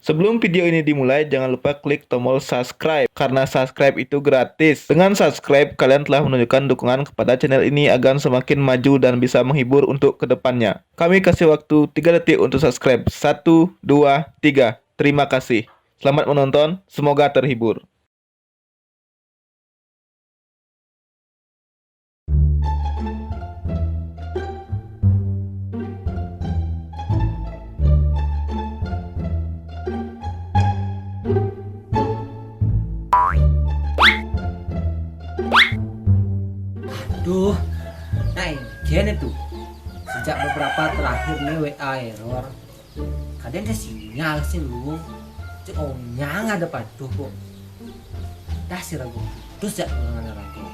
Sebelum video ini dimulai, jangan lupa klik tombol subscribe, karena subscribe itu gratis. Dengan subscribe, kalian telah menunjukkan dukungan kepada channel ini agar semakin maju dan bisa menghibur untuk kedepannya. Kami kasih waktu 3 detik untuk subscribe. 1, 2, 3. Terima kasih. Selamat menonton, semoga terhibur. Duh, nah gini tuh. Sejak beberapa terakhir nih WA error. Kadang dia sinyal sih lu. Cek nyang ada patuh kok. Dah sih ragu. Terus ya pengen ragu.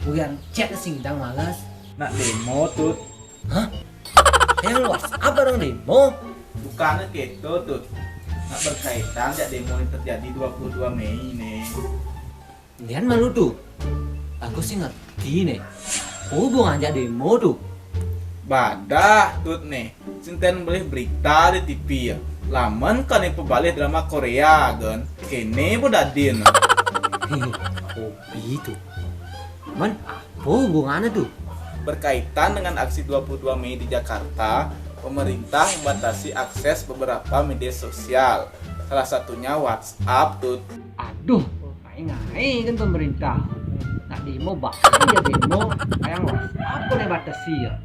Bukan chat sing dang malas. Nak demo tuh. Hah? Yang luas apa dong demo? Bukannya gitu tuh. Nak berkaitan ya demo yang terjadi 22 Mei nih. Lian malu tuh. Aku sih ngerti nih. Hubungan aja demo tuh. Badah tuh nih. Sinten beli berita di TV ya. Laman kan yang pebalik drama Korea kan. Kene budadin. Hobi tuh. Man, apa hubungannya tuh? Berkaitan dengan aksi 22 Mei di Jakarta, pemerintah membatasi akses beberapa media sosial. Salah satunya WhatsApp tuh. Aduh, ngai kan pemerintah. Nak demo bahkan ya demo kayak apa nih batasi ya?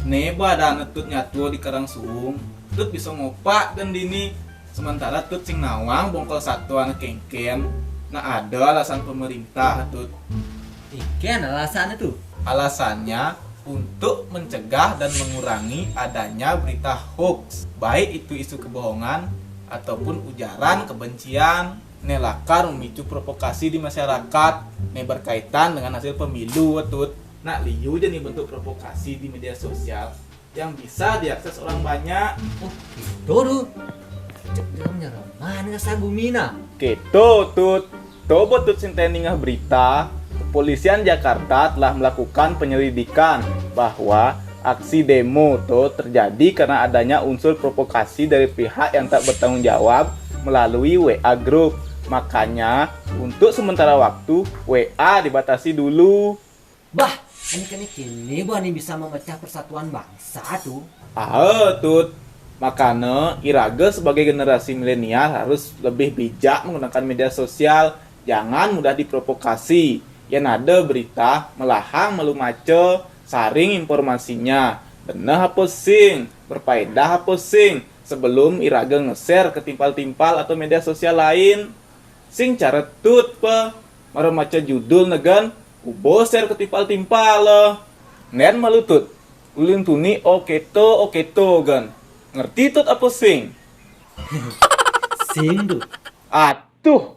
Nih ada netutnya tuh di Karangsuung. Tut bisa ngopak dan dini. Sementara tut sing nawang bongkol satu anak kengken. Nah ada alasan pemerintah tut. Ikan alasannya tuh. Alasannya untuk mencegah dan mengurangi adanya berita hoax, baik itu isu kebohongan ataupun ujaran kebencian. Nelakar memicu provokasi di masyarakat. Nih berkaitan dengan hasil pemilu tut. Nah liu jadi bentuk provokasi di media sosial yang bisa diakses orang banyak. Oh, gitu tuh. Cek dalamnya roman nggak sagumina. Gitu tut. Coba tut sinteningah berita. Kepolisian Jakarta telah melakukan penyelidikan bahwa aksi demo itu terjadi karena adanya unsur provokasi dari pihak yang tak bertanggung jawab melalui WA Group. Makanya untuk sementara waktu WA dibatasi dulu. Bah, ini kini buah nih bisa memecah persatuan bangsa tuh. Tut. Makanya Iraga sebagai generasi milenial harus lebih bijak menggunakan media sosial. Jangan mudah diprovokasi. Yang ada berita melahang melumace, saring informasinya. Benar apa sing, berfaedah apa sing, sebelum Iraga nge-share ke timpal-timpal atau media sosial lain. Sing cara tut pe, mara maca judul negan, ubo share ke timpal-timpal lah. Nen malu tut, ulin tuni oke to gan. Ngerti tut apa sing? Sing tuh. Atuh.